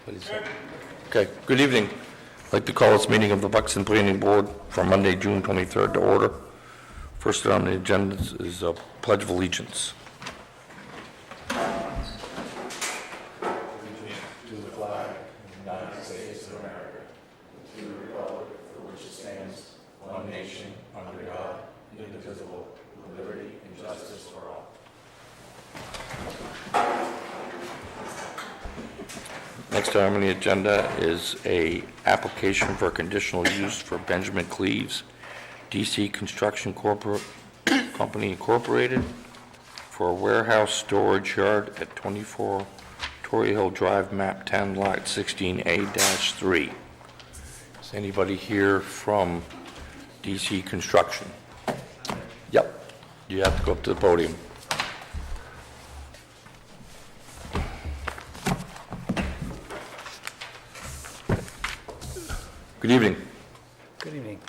Okay, good evening. I'd like to call this meeting of the Buxton Planning Board for Monday, June 23rd to order. First on the agenda is a Pledge of Allegiance. Next item on the agenda is a application for conditional use for Benjamin Cleaves, DC Construction Company Incorporated, for a warehouse storage yard at 24 Torrey Hill Drive, map 10, lot 16A-3. Is anybody here from DC Construction? Yep. You have to go up to the podium. Good evening. Good evening.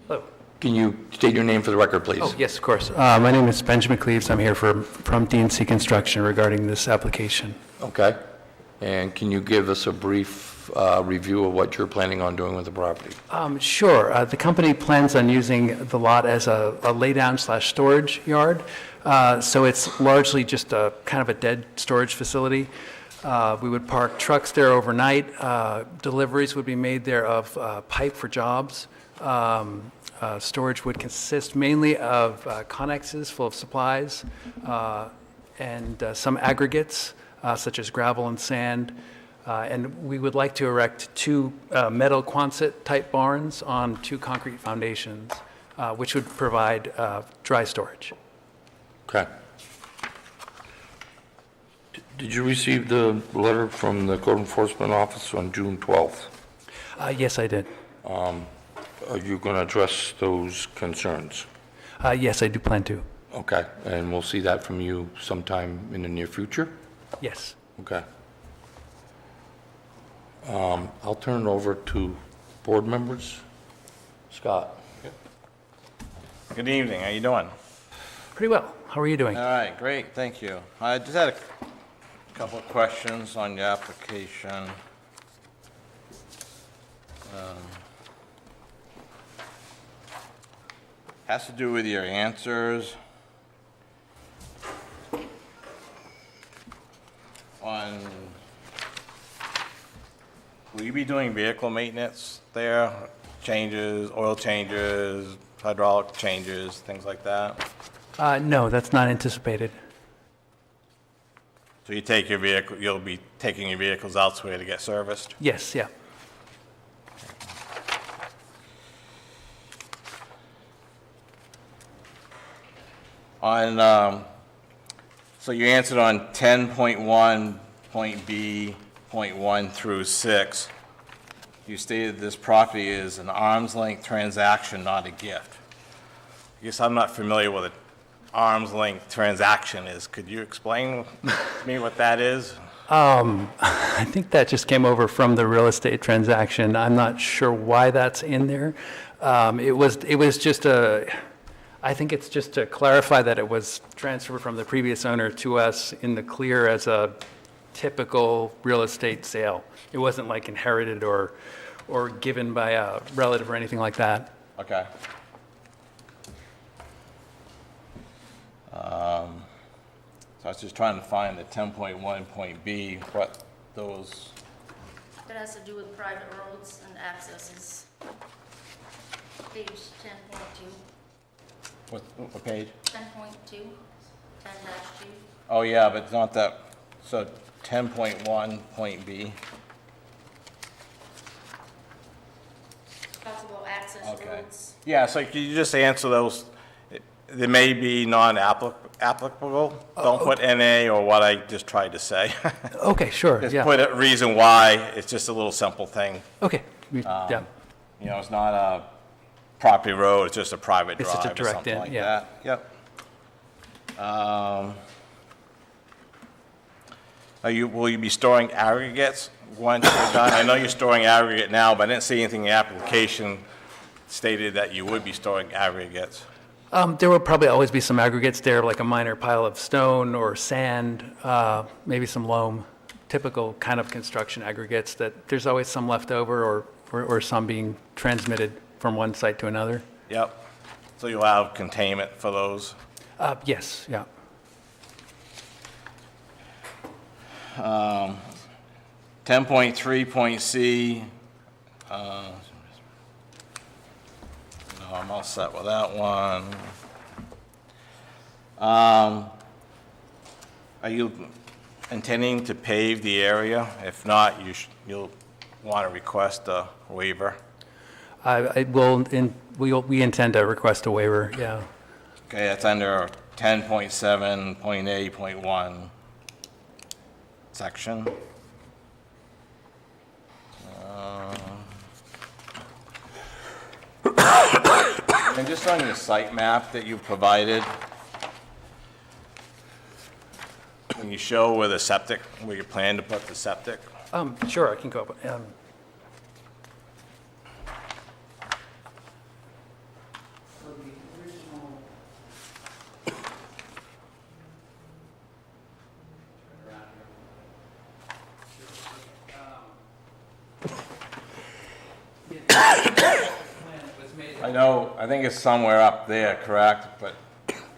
Hello. Can you state your name for the record, please? Oh, yes, of course. My name is Benjamin Cleaves. I'm here from DNC Construction regarding this application. Okay. And can you give us a brief review of what you're planning on doing with the property? Sure. The company plans on using the lot as a lay-down/storage yard. So it's largely just a kind of a dead storage facility. We would park trucks there overnight. Deliveries would be made there of pipe for jobs. Storage would consist mainly of connexes full of supplies and some aggregates such as gravel and sand. And we would like to erect two metal Quonset type barns on two concrete foundations, which would provide dry storage. Okay. Did you receive the letter from the Code Enforcement Office on June 12th? Yes, I did. Are you going to address those concerns? Yes, I do plan to. Okay, and we'll see that from you sometime in the near future? Yes. Okay. I'll turn it over to board members. Scott? Good evening, how you doing? Pretty well. How are you doing? All right, great, thank you. I just had a couple of questions on your application. Has to do with your answers on, will you be doing vehicle maintenance there? Changes, oil changes, hydraulic changes, things like that? No, that's not anticipated. So you take your vehicle, you'll be taking your vehicles elsewhere to get serviced? Yes, yeah. On, so you answered on 10.1, point B, point 1 through 6. You stated this property is an arm's length transaction, not a gift. I guess I'm not familiar with an arm's length transaction is. Could you explain to me what that is? I think that just came over from the real estate transaction. I'm not sure why that's in there. It was just I think it's just to clarify that it was transferred from the previous owner to us in the clear as a typical real estate sale. It wasn't like inherited or given by a relative or anything like that. Okay. So I was just trying to find the 10.1 point B, what those, That has to do with private roads and accesses. Page 10.2, what page? 10.2, 10-2. Oh, yeah, but it's not that, so 10.1 point B. Talks about access Okay. roads. Yeah, so could you just answer those? They may be non-applicable. Don't put NA or what I just tried to say. Okay, sure, Just yeah. put a reason why. It's just a little simple thing. Okay, yeah. You know, it's not a property road, it's just a private It's drive just a or direct something in, like yeah. that. Yep. Will you be storing aggregates once you're done? I know you're storing aggregate now, but I didn't see anything in the application stated that you would be storing aggregates. There will probably always be some aggregates there, like a minor pile of stone or sand, maybe some loam, typical kind of construction aggregates, that there's always some left over or some being transmitted from one site to another. Yep. So you'll have containment for those? Yes, yeah. 10.3.C, no, I'm all set with that one. Are you intending to pave the area? If not, you'll want to request a waiver. We intend to request a waiver, yeah. Okay, that's under 10.7.A.1 section. And just on your site map that you provided, when you show where the septic, where you plan to put the septic, Sure, I can go up. I think it's somewhere up there, correct? But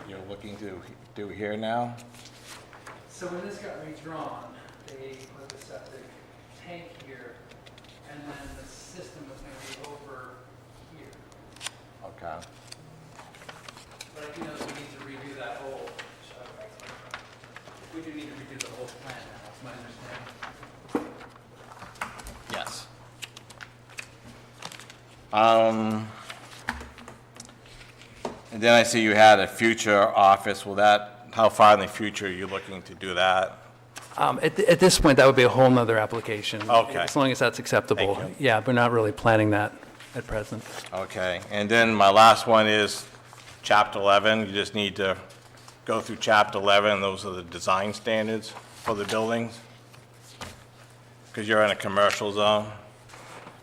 you're looking to do here now? So when this got redrawn, they put the septic tank here, and then the system was going to be over here. Okay. But I do know that we need to redo that whole, we do need to redo the whole plan now, that's my understanding. Yes. And then I see you had a future office. How far in the future are you looking to do that? At this point, that would be a whole nother application. Okay. As long as that's acceptable. Thank you. Yeah, we're not really planning that at present. Okay, and then my last one is Chapter 11. You just need to go through Chapter 11. Those are the design standards for the buildings. Because you're in a commercial zone.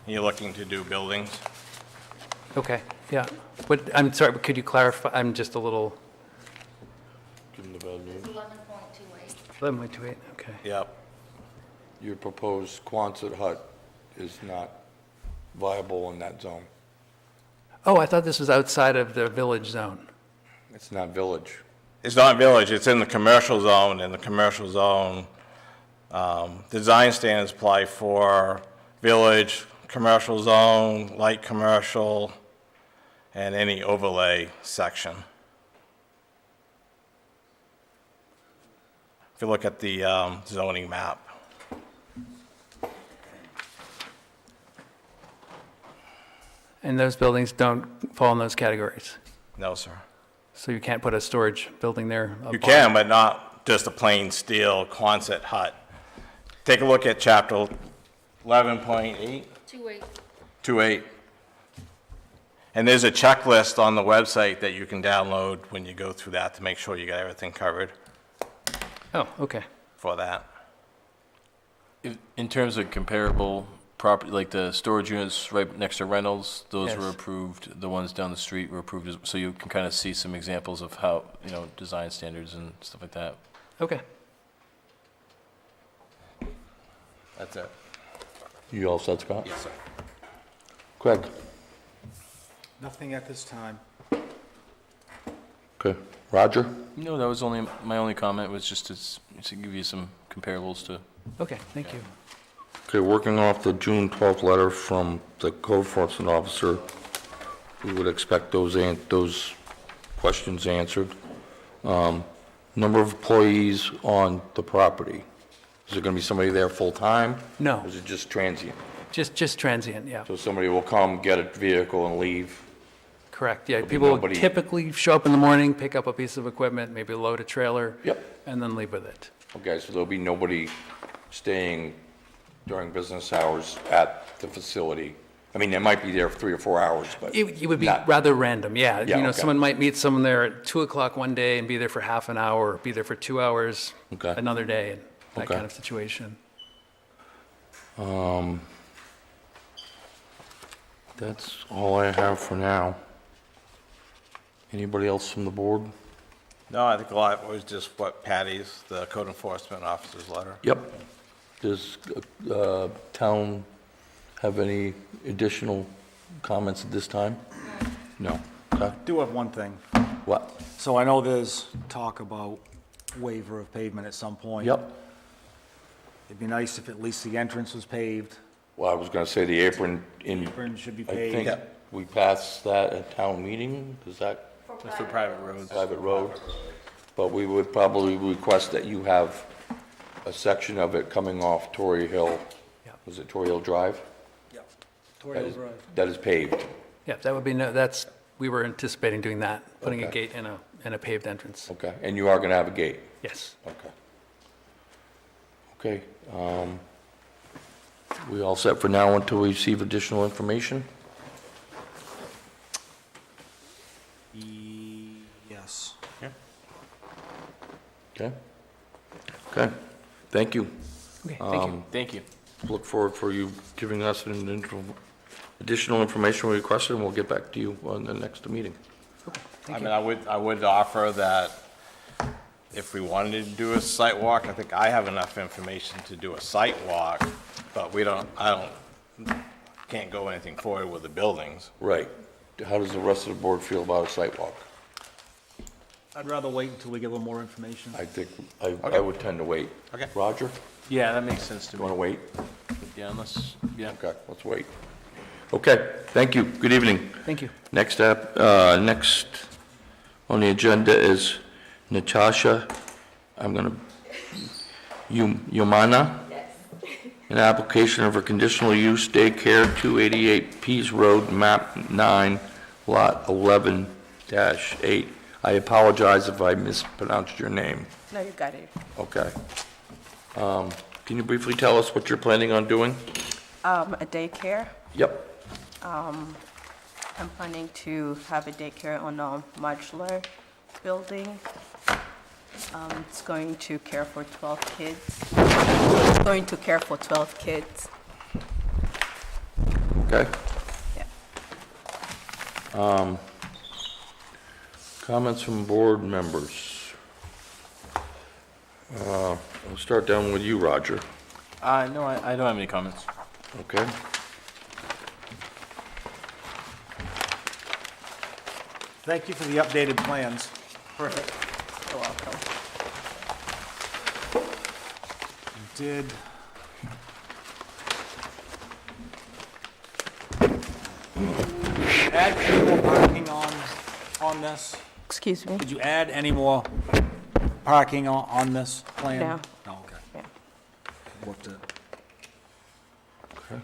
You're looking to do buildings. Okay, yeah. I'm sorry, but could you clarify? I'm just a little, Give them the bad news. 11.28. 11.28, okay. Yep. Your proposed Quonset hut is not viable in that zone. Oh, I thought this was outside of the village zone. It's not village. It's not village, it's in the commercial zone. In the commercial zone, design standards apply for village, commercial zone, light commercial, and any overlay section. If you look at the zoning map. And those buildings don't fall in those categories? No, sir. So you can't put a storage building there? You can, but not just a plain steel Quonset hut. Take a look at chapter 11.8. 28. 2.8. And there's a checklist on the website that you can download when you go through that to make sure you got everything covered Oh, okay. for that. In terms of comparable property, like the storage units right next to Reynolds, those Yes. were approved, the ones down the street were approved, so you can kind of see some examples of how, design standards and stuff like that. Okay. That's it. You all set, Scott? Yes, sir. Craig? Nothing at this time. Okay. Roger? No, that was my only comment was just to give you some comparables to. Okay, thank you. Okay, working off the June 12th letter from the code enforcement officer, we would expect those questions answered. Number of employees on the property. Is there going to be somebody there full-time? No. Or is it just transient? Just transient, yeah. So somebody will come, get a vehicle, and leave? Correct, yeah. be People nobody- typically show up in the morning, pick up a piece of equipment, maybe load a trailer. Yep. And then leave with it. Okay, so there'll be nobody staying during business hours at the facility? I mean, they might be there for 3 or 4 hours, but... It would be not- rather random, yeah. Yeah, okay. Someone might meet someone there at 2 o'clock one day and be there for half an hour, or be there for 2 hours Okay. another day, that Okay. kind of situation. That's all I have for now. Anybody else from the board? No, I think a lot was just what Patty's, the code enforcement officer's letter. Yep. Does town have any additional comments at this time? No. Okay. Do have one thing. What? So I know there's talk about waiver of pavement at some point. Yep. It'd be nice if at least the entrance was paved. Well, I was gonna say the apron in, Apron should be I think paved. we passed that at town meeting, is that That's for private roads. private road? But we would probably request that you have a section of it coming off Torrey Hill. Yeah. Was it Torrey Hill Drive? Yep. That is paved. Yeah, that would be, we were anticipating doing that, putting a Okay. gate in a paved entrance. Okay, and you are gonna have a gate? Yes. Okay. Okay, we all set for now until we receive additional information? Yes. Okay? Okay, thank you. Okay, thank you. Thank you. Look forward for you giving us additional information we requested, and we'll get back to you on the next meeting. I mean, I would offer that if we wanted to do a site walk, I think I have enough information to do a site walk, but can't go anything forward with the buildings. Right. How does the rest of the board feel about a site walk? I'd rather wait until we get a little more information. I think, I would tend to wait. Okay. Roger, Yeah, that makes sense to you me. wanna wait? Yeah, unless, yeah. Okay, let's wait. Okay, thank you, good evening. Thank you. Next up, next on the agenda is Natasha, Yumana? Yes. An application of a conditional use daycare, 288 Pease Road, map 9, lot 11-8. I apologize if I mispronounced your name. No, you got it. Okay. Can you briefly tell us what you're planning on doing? A daycare. Yep. I'm planning to have a daycare on a modular building. It's going to care for 12 kids. It's going to care for 12 kids. Okay. Yeah. Comments from board members. I'll start down with you, Roger. No, I don't have any comments. Okay. Thank you for the updated plans. Perfect. You're welcome. Did add any more parking on this? Excuse me? Did you add any more parking on this plan? No. No, okay. Yeah. Looked at. Okay.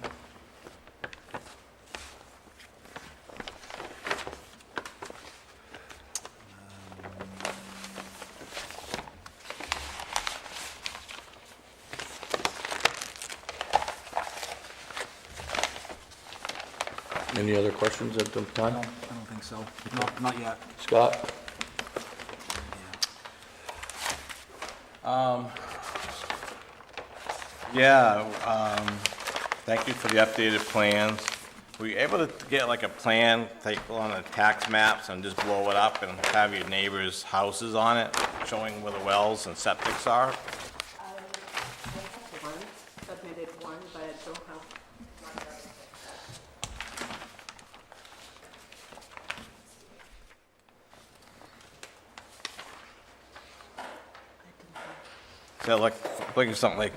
Any other questions at the time? No, I don't think so. Not yet. Scott? Thank you for the updated plans. Were you able to get like a plan, take on the tax maps and just blow it up and have your neighbors' houses on it, showing where the wells and septics are? I have one, submitted one, but I don't have So like, look at something like,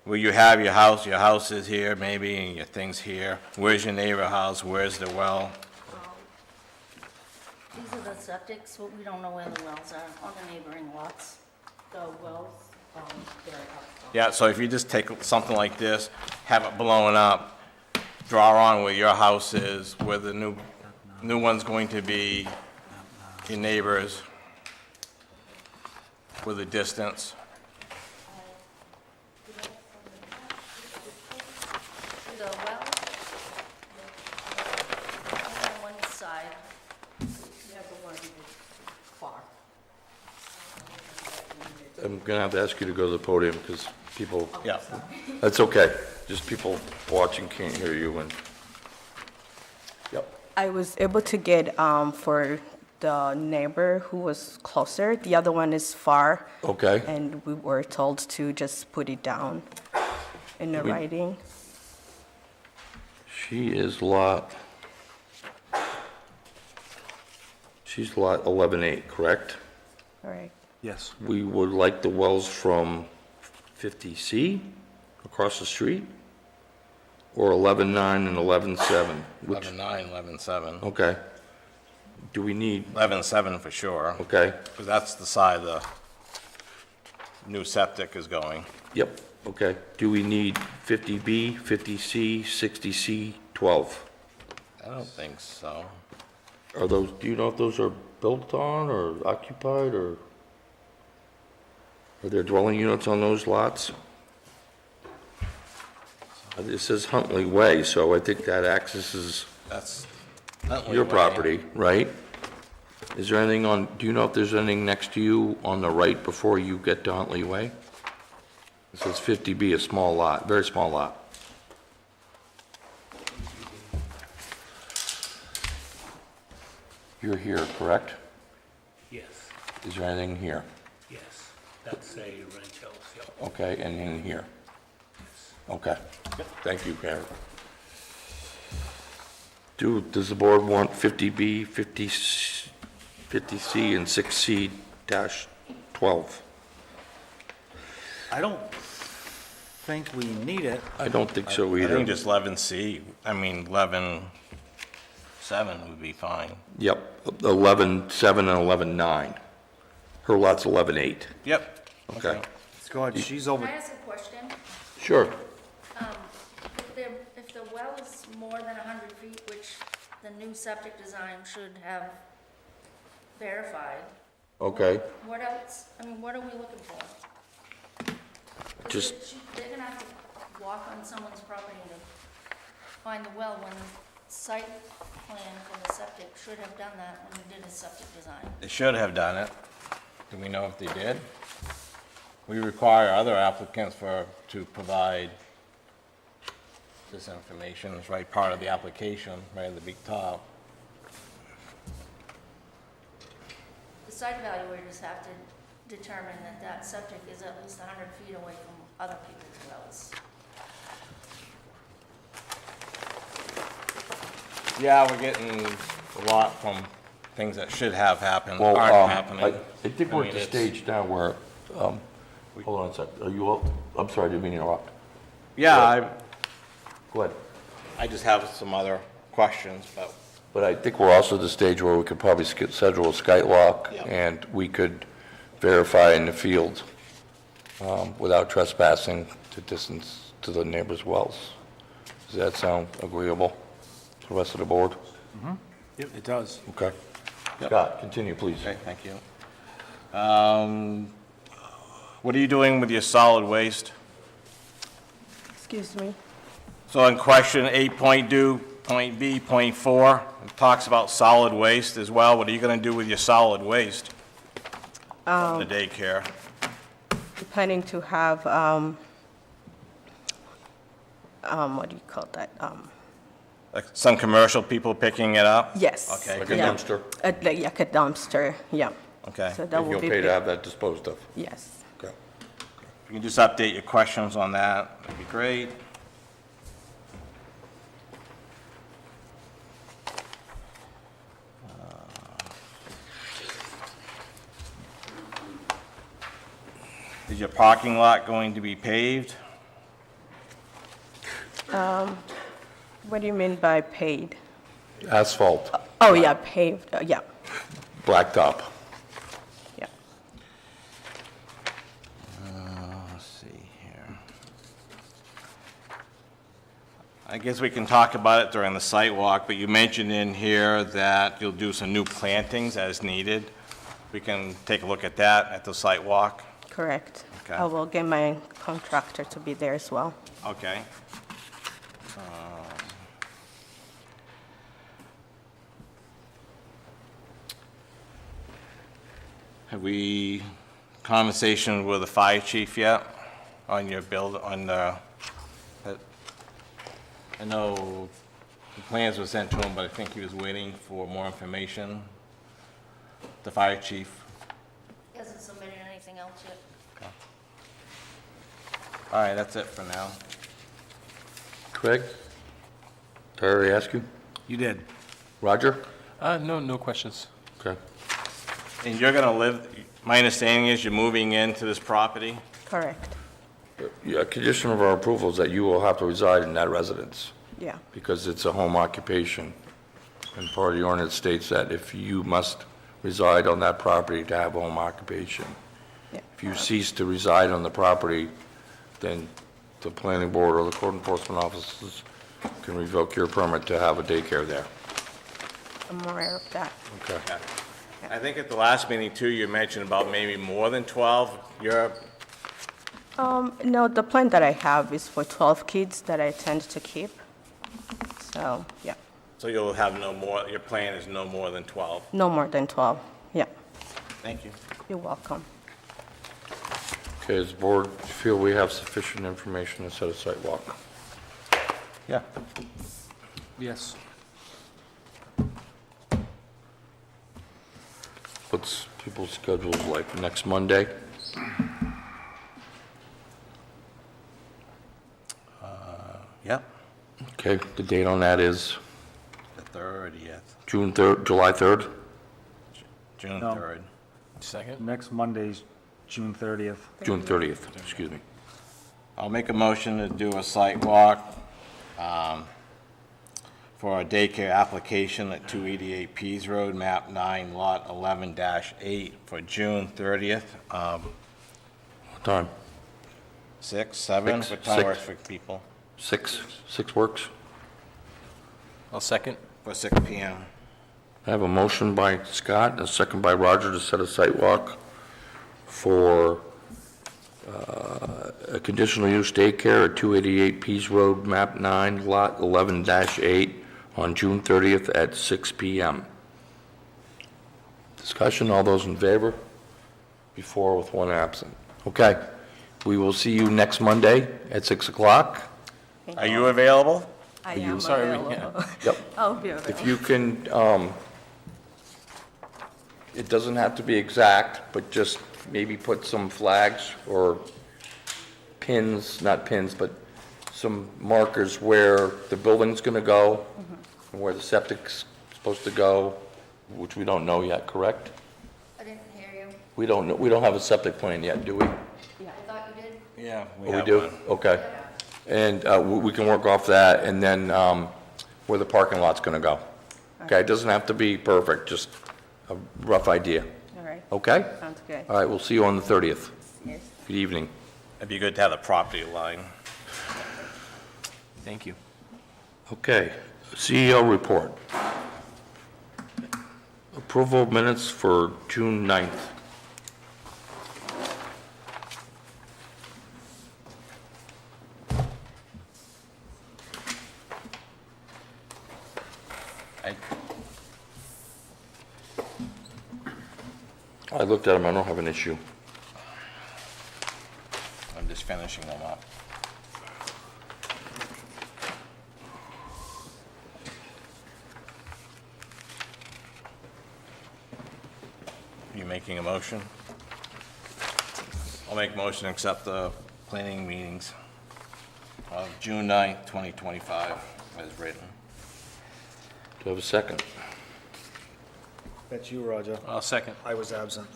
where you have your house is here maybe, and your thing's here. Where's your neighbor house, where's the well? These are the septics, but we don't know where the wells are on the neighboring lots. The wells, they're up. Yeah, so if you just take something like this, have it blown up, draw on where your house is, where the new one's going to be, your neighbors, with the distance. The well, on one side, I'm gonna have to ask you to go to the podium because people, Yeah. that's okay. Just people watching can't hear you and, yep. I was able to get for the neighbor who was closer. The other one is far, Okay, and we were told to just put it down. in the writing. She's lot 11A, correct? Correct. Yes. We would like the wells from 50C across the street? Or 11.9 and 11.7? Which, 11.9, 11.7. okay. Do we need, 11.7 for sure, okay, because that's the side the new septic is going. yep, okay. Do we need 50B, 50C, 60C, 12? I don't think so. Are those, do you know if those are built on or occupied, or are there dwelling units on those lots? It says Huntley Way, so I think that accesses That's Huntley your Way. property, right? Is there anything on, do you know if there's anything next to you on the right before you get to Huntley Way? It says 50B, a small lot, very small lot. You're here, correct? Yes, Is there anything here? yes, that's a ranch house, yeah. Okay, and in here? Okay. Thank you, Karen. Does the board want 50B, 50C, and 6C-12? I don't think we need it. I don't think so I either. think just 11C, I mean, 11.7 would be fine. Yep, 11.7 and 11.9. Her lot's 11.8. Yep. Okay. Go ahead, she's Can over. I ask a question? Sure. If the well is more than 100 feet, which the new septic design should have verified, Okay, what else, I mean, what are we looking for? 'Cause Just- they're gonna have to walk on someone's property to find the well when the site plan for the septic should have done that when we did a septic design. They should have done it. Do we know if they did? We require other applicants to provide this information. It's right part of the application, right at the big top. The site evaluators have to determine that that septic is at least 100 feet away from other people's wells. Yeah, we're getting a lot from things that should have happened, well, aren't happening. I think we're I at mean, the it's- stage now where, hold on a sec, are you, I'm sorry, didn't mean to interrupt. Yeah, Go ahead. I just have some other questions, but But I think we're also at the stage where we could probably schedule a skywalk, Yeah. and we could verify in the field without trespassing to distance to the neighbor's wells. Does that sound agreeable to the rest of the board? Yep, it does. Okay. Scott, continue, please. okay, thank you. What are you doing with your solid waste? Excuse me. So in question 8.2.B.4, it talks about solid waste as well. What are you going to do with your solid waste from the daycare? Planning to have, what do you call that? Like some commercial people picking it up? Yes. Okay, Like a yeah. dumpster? Like a dumpster, yeah. Okay. So that will You'll be, pay to have that disposed of? yes. Okay. If you can just update your questions on that, that'd be great. Is your parking lot going to be paved? What do you mean by paid? Asphalt, Oh, yeah, paved, yeah, blacktop. yeah. Let's see here. I guess we can talk about it during the site walk, but you mentioned in here that you'll do some new plantings as needed. We can take a look at that at the site walk. Correct. Okay. I will get my contractor to be there as well. Okay. Have we conversation with the fire chief yet on your build, on the, I know the plans were sent to him, but I think he was waiting for more information. The fire chief. He hasn't submitted anything else yet. All right, that's it for now. Craig? Did I already ask you? You did. Roger? No questions. Okay. And you're gonna live, my understanding is you're moving into this property? Correct. Yeah, a condition of our approval is that you will have to reside in that residence Yeah. because it's a home occupation. And part of the ordinance states that if you must reside on that property to have a home occupation. Yeah. If you cease to reside on the property, then the planning board or the code enforcement officers can revoke your permit to have a daycare there. I'm aware of that. Okay. I think at the last meeting too, you mentioned about maybe more than 12. You're, No, the plan that I have is for 12 kids that I tend to keep. So, yeah, so you'll have no more, your plan is no more than 12. no more than 12. Yeah, Thank you. you're welcome. Okay, does the board feel we have sufficient information to set a site walk? Yeah. Yes. What's people's schedules like next Monday? Yep, Okay, the date on that is the 30th, June 3rd, July 3rd? June No. 3rd. Second? Next Monday's June 30th. June 30th, excuse me. I'll make a motion to do a site walk for a daycare application at 288 Pease Road, map 9, lot 11-8 for June 30th. What time? 6, 7, Six, what time six. works for people? 6? 6 works? I'll second. For 6 PM. I have a motion by Scott and a second by Roger to set a site walk for a conditional use daycare at 288 Pease Road, map 9, lot 11-8 on June 30th at 6 PM. Discussion, all those in favor? Before with one absent. Okay, we will see you next Monday at 6 o'clock. Are you available? I you- am Sorry, available. Yep. I'll be available. If you can, it doesn't have to be exact, but just maybe put some flags or pins, not pins, but some markers where the building's gonna go, and where the septic's supposed to go, which we don't know yet, correct? I didn't hear you. We don't know, we don't have a septic plan yet, do we? I thought you did. Yeah, Oh, we do? Okay. And we can work off that, and then where the parking lot's gonna go. Okay, it doesn't have to be perfect, just a rough idea, All right, okay? sounds good. All right, we'll see you on the 30th. Yes. Good evening. It'd be good to have the property line. Thank you. Okay, CEO report. Approval of minutes for June 9th. I looked at them, I don't have an issue. I'm just finishing them up. You making a motion? I'll make a motion to accept the planning meetings of June 9th, 2025, as written. Do I have a second? That's you, Roger. I'll second. I was absent.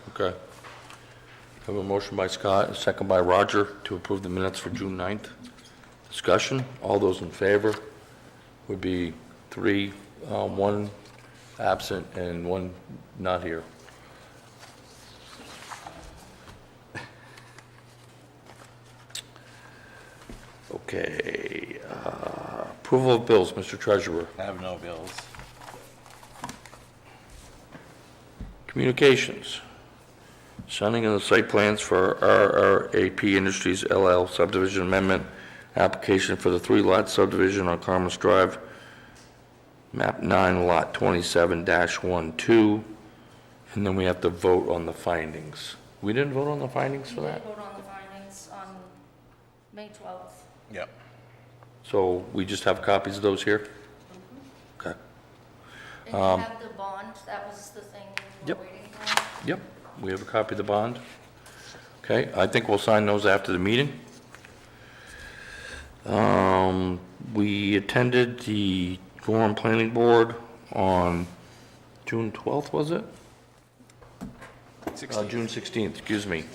Okay. I have a motion by Scott, a second by Roger to approve the minutes for June 9th. Discussion, all those in favor would be 3, 1 absent and 1 not here. Okay, approval of bills, Mr. Treasurer. I have no bills. Communications. Signing of the site plans for RRAP Industries LL subdivision amendment application for the 3-lot subdivision on Commerce Drive, map 9, lot 27-12, and then we have to vote on the findings. We didn't vote on the findings for We that? did vote on the findings on May 12th. Yep. So we just have copies of those here? Okay. And you have the bond, that was the thing we Yep. were waiting for. Yep, we have a copy of the bond. Okay, I think we'll sign those after the meeting. We attended the Gorham Planning Board on June 12th, was it? June 16th, excuse me.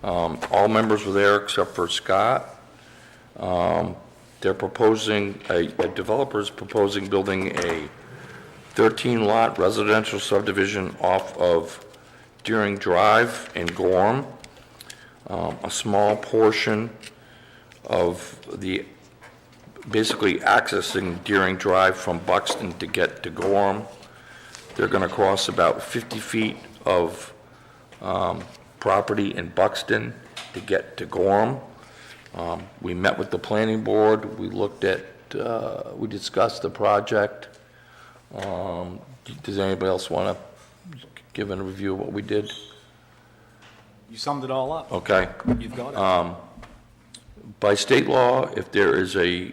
All members were there except for Scott. They're proposing, a developer's proposing building a 13-lot residential subdivision off of Deering Drive in Gorham. A small portion of the, basically accessing Deering Drive from Buxton to get to Gorham. They're going to cross about 50 feet of property in Buxton to get to Gorham. We met with the planning board, we looked at, we discussed the project. Does anybody else want to give a review of what we did? You summed it all up. Okay. You've got it. By state law, if there is a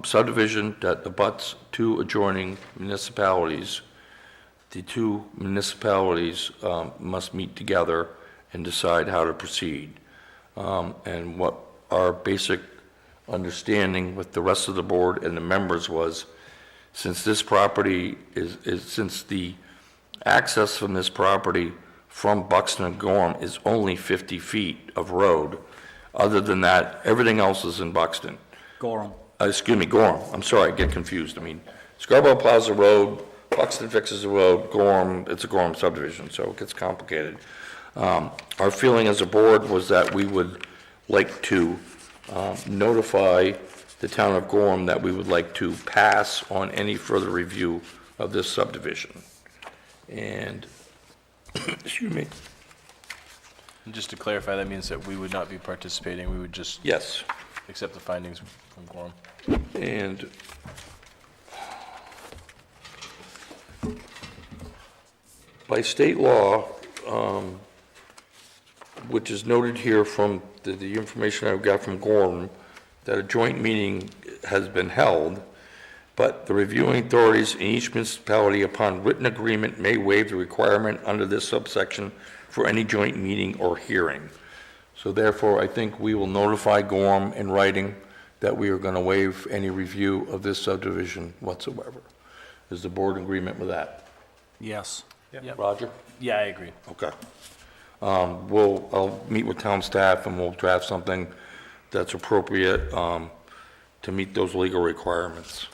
subdivision that abuts two adjoining municipalities, the two municipalities must meet together and decide how to proceed. And what our basic understanding with the rest of the board and the members was, since this property since the access from this property from Buxton and Gorham is only 50 feet of road, other than that, everything else is in Buxton. Gorham. Excuse me, Gorham, I'm sorry, I get confused. I mean, Scarborough plows the road, Buxton fixes the road, Gorham, it's a Gorham subdivision, so it gets complicated. Our feeling as a board was that we would like to notify the town of Gorham that we would like to pass on any further review of this subdivision. And, excuse me, And just to clarify, that means that we would not be participating, we would just yes. accept the findings from Gorham. And by state law, which is noted here from the information I've got from Gorham, that a joint meeting has been held, but the reviewing authorities in each municipality upon written agreement may waive the requirement under this subsection for any joint meeting or hearing. So therefore, I think we will notify Gorham in writing that we are going to waive any review of this subdivision whatsoever. Is the board in agreement with that? Yes. Roger? Yeah, I agree. Okay. I'll meet with town staff and we'll draft something that's appropriate to meet those legal requirements.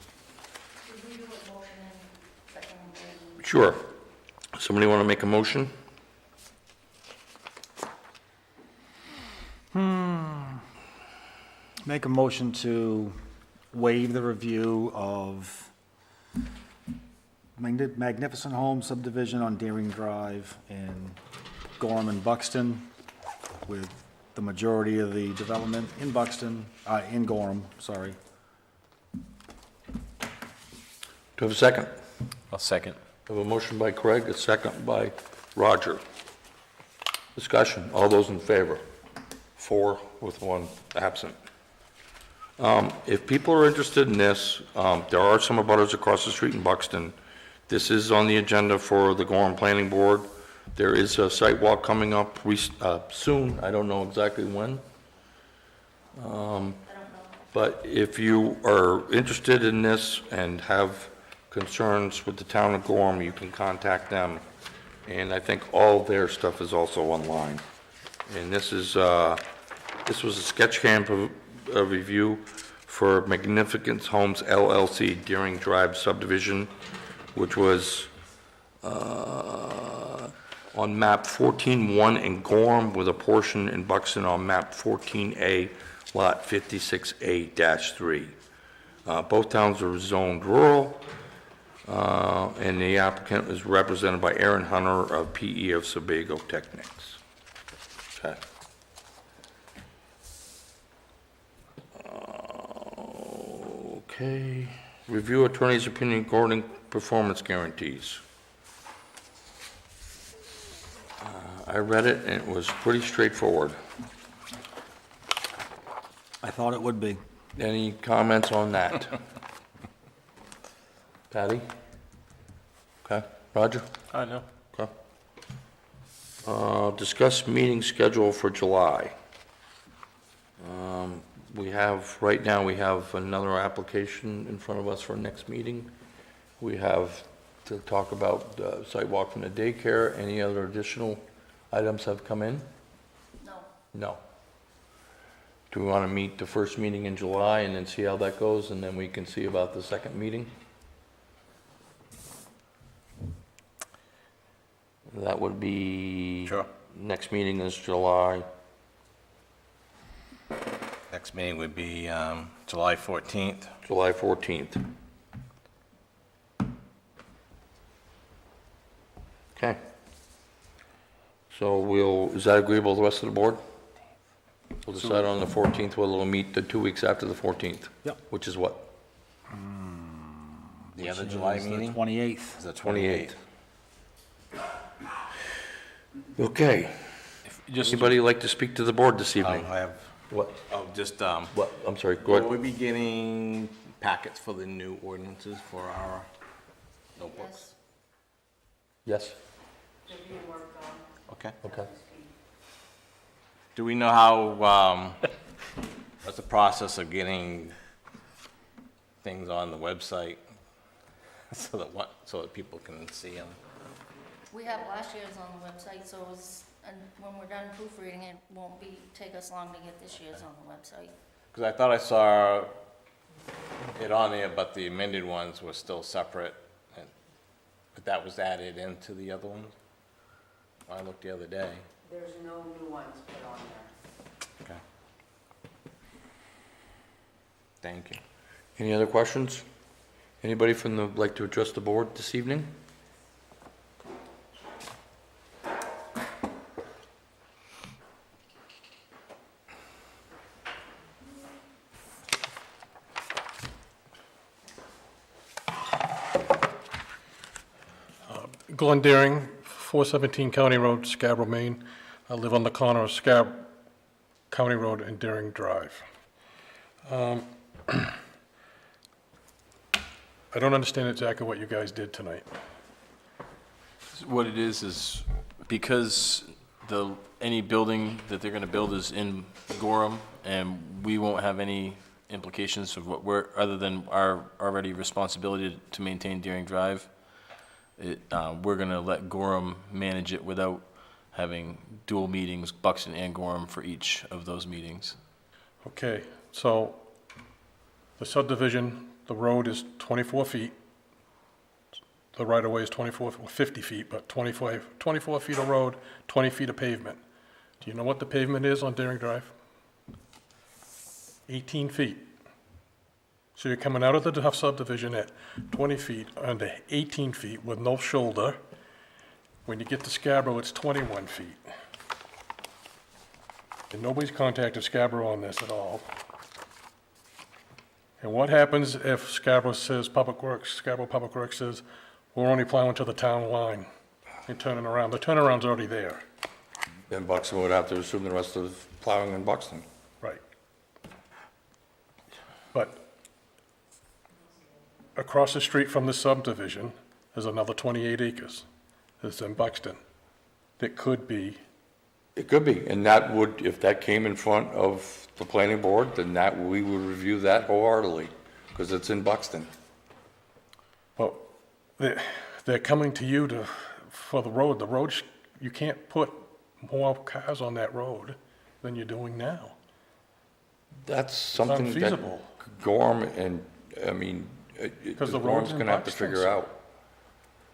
Did we do a motion and second and third? Sure. Somebody want to make a motion? Make a motion to waive the review of Magnificent Home subdivision on Deering Drive in Gorham and Buxton, with the majority of the development in Buxton, in Gorham, sorry. Do I have a second? I'll second. I have a motion by Craig, a second by Roger. Discussion, all those in favor? 4 with 1 absent. If people are interested in this, there are some abutters across the street in Buxton. This is on the agenda for the Gorham Planning Board. There is a site walk coming up soon, I don't know exactly when. But if you are interested in this and have concerns with the town of Gorham, you can contact them. And I think all their stuff is also online. And this was a sketch camp review for Magnificent Homes LLC Deering Drive subdivision, which was on map 14-1 in Gorham with a portion in Buxton on map 14A, lot 56A-3. Both towns are zoned rural, and the applicant is represented by Aaron Hunter of PE of Sebago Technics. Okay. Okay. Review attorney's opinion regarding performance guarantees. I read it and it was pretty straightforward. I thought it would be. Any comments on that? Patty? Okay. Roger? I know. Okay. Discuss meeting schedule for July. Right now, we have another application in front of us for next meeting. We have to talk about the sidewalk from the daycare. Any other additional items have come in? No, No. Do we want to meet the first meeting in July and then see how that goes, and then we can see about the second meeting? That would be... Sure. Next meeting is July. Next meeting would be July 14th. July 14th. Okay. So is that agreeable with the rest of the board? We'll decide on the 14th, whether we'll meet the 2 weeks after the 14th. Yep. Which is what? The other July Is the meeting 28th. is the 28th. Okay. Just, Anybody like to speak to the board this evening? I have, What? just, What? I'm sorry, go will ahead. we be getting packets for the new ordinances for our notebooks? yes. Yes? Okay. Okay. Do we know how, what's the process of getting things on the website so that people can see them? We have last year's on the website, so and when we're done proofreading, it won't take us long to get this year's on the website. Because I thought I saw it on there, but the amended ones were still separate, but that was added into the other ones? I looked the other day. There's no new ones put on there. Okay. Thank you. Any other questions? Anybody like to address the board this evening? Glenn Deering, 417 County Road, Scarborough, Maine. I live on the corner of County Road and Deering Drive. I don't understand exactly what you guys did tonight. what it is because any building that they're gonna build is in Gorham, and we won't have any implications of other than our already responsibility to maintain Deering Drive. We're gonna let Gorham manage it without having dual meetings, Buxton and Gorham, for each of those meetings. Okay, so the subdivision, the road is 24 feet. The right-of-way is 50 feet, but 24 feet of road, 20 feet of pavement. Do you know what the pavement is on Deering Drive? 18 feet. So you're coming out of the subdivision at 20 feet, under 18 feet with no shoulder. When you get to Scarborough, it's 21 feet. And nobody's contacted Scarborough on this at all. And what happens if Scarborough Public Works says, we're only plowing to the town line and turning around? The turnaround's already there. Then Buxton would have to assume the rest of plowing in Buxton. Right. But across the street from the subdivision, there's another 28 acres. It's in Buxton. That could be, It could be, and that would, if that came in front of the planning board, then we would review that wholeheartedly, because it's in Buxton. well, they're coming to you for the road. The road, you can't put more cars on that road than you're doing now. That's something that unfeasible. Gorham and, I mean, Because the Gorham's road's in gonna have to Buxton, figure so- out.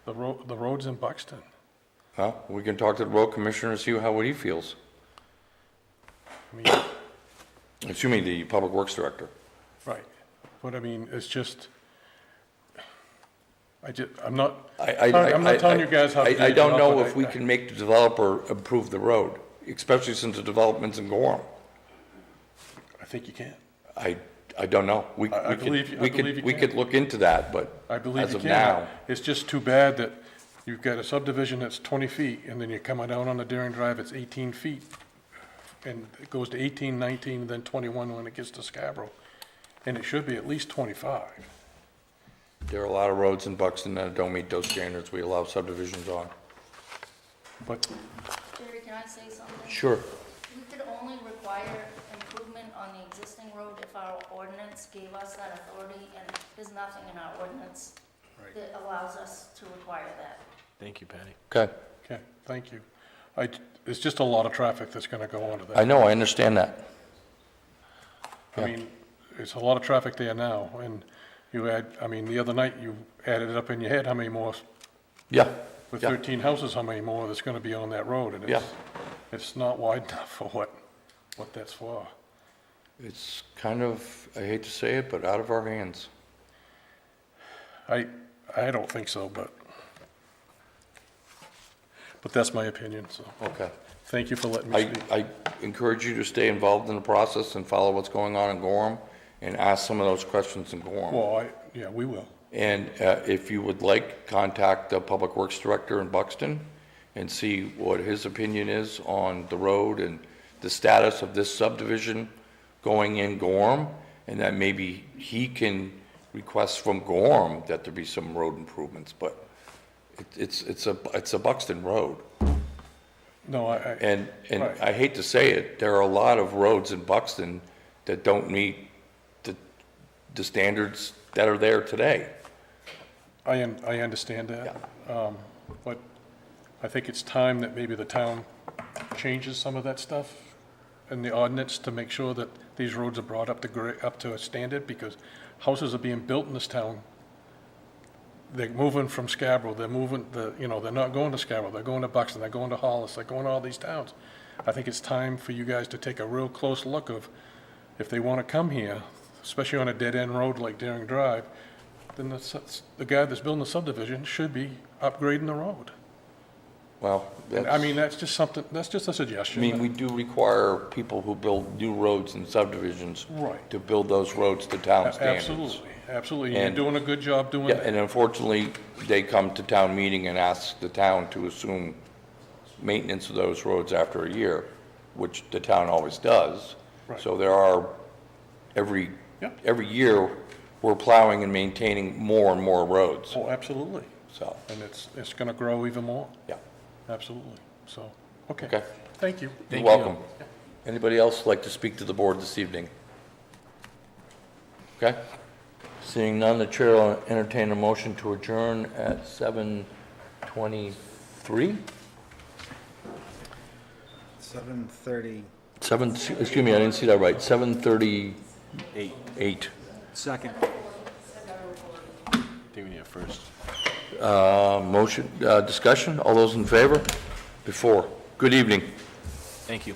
The road's in Buxton. Huh? We can talk to the road commissioner and see what he feels. I mean, Assuming the public works director. right. But I mean, it's just, I'm not I telling you guys how to do I your don't job, know but if we can make the developer improve the road, especially since the development's in Gorham. I think you can. I don't know. I believe you We can. could look into that, but I believe as you of can. now, It's just too bad that you've got a subdivision that's 20 feet, and then you're coming down on the Deering Drive, it's 18 feet. And it goes to 18, 19, and then 21 when it gets to Scarborough. And it should be at least 25. there are a lot of roads in Buxton that don't meet those standards we allow subdivisions on. But Jerry, can I say something? Sure. We could only require improvement on the existing road if our ordinance gave us that authority, and there's nothing in our ordinance that allows us to require that. Thank you, Patty. Okay, Okay, thank you. It's just a lot of traffic that's gonna go onto that. I know, I understand that. I mean, it's a lot of traffic there now, and you add, I mean, the other night, you added it up in your head, how many more, Yeah, with yeah. 13 houses, how many more that's gonna be on that road? And Yeah. it's not wide enough for what that's for. It's kind of, I hate to say it, but out of our hands. I don't think so, but that's my opinion, so, Okay. thank you for letting me speak. I encourage you to stay involved in the process and follow what's going on in Gorham and ask some of those questions in Gorham. Well, yeah, we will. And if you would like, contact the Public Works Director in Buxton and see what his opinion is on the road and the status of this subdivision going in Gorham, and that maybe he can request from Gorham that there be some road improvements, but it's a Buxton road. No, And Right. I hate to say it, there are a lot of roads in Buxton that don't meet the standards that are there today. I understand that. But I think it's time that maybe the town changes some of that stuff in the ordinance to make sure that these roads are brought up to a standard, because houses are being built in this town. They're moving from Scarborough, they're moving, they're not going to Scarborough, they're going to Buxton, they're going to Hollis, they're going to all these towns. I think it's time for you guys to take a real close look of, if they want to come here, especially on a dead-end road like Daring Drive, then the guy that's building the subdivision should be upgrading the road. Well, And, I mean, that's just something, that's just a I suggestion. mean, we do require people who build new roads and subdivisions Right. to build those roads to town standards. Absolutely, absolutely. You're And- doing a good job doing Yeah, that. and unfortunately, they come to town meeting and ask the town to assume maintenance of those roads after a year, which the town always does. Right. So there are, every year, we're plowing and maintaining more and more roads, Oh, absolutely. so, And it's going to grow even more. yeah. Absolutely. So, okay. Okay. Thank you. You're welcome. Anybody else like to speak to the board this evening? Okay. Seeing none, the chair will entertain a motion to adjourn at 7:23? 7:30. Excuse me, I didn't see that right. 7:38. Second. I think we need it first. Motion, discussion, all those in favor? Before. Good evening. Thank you.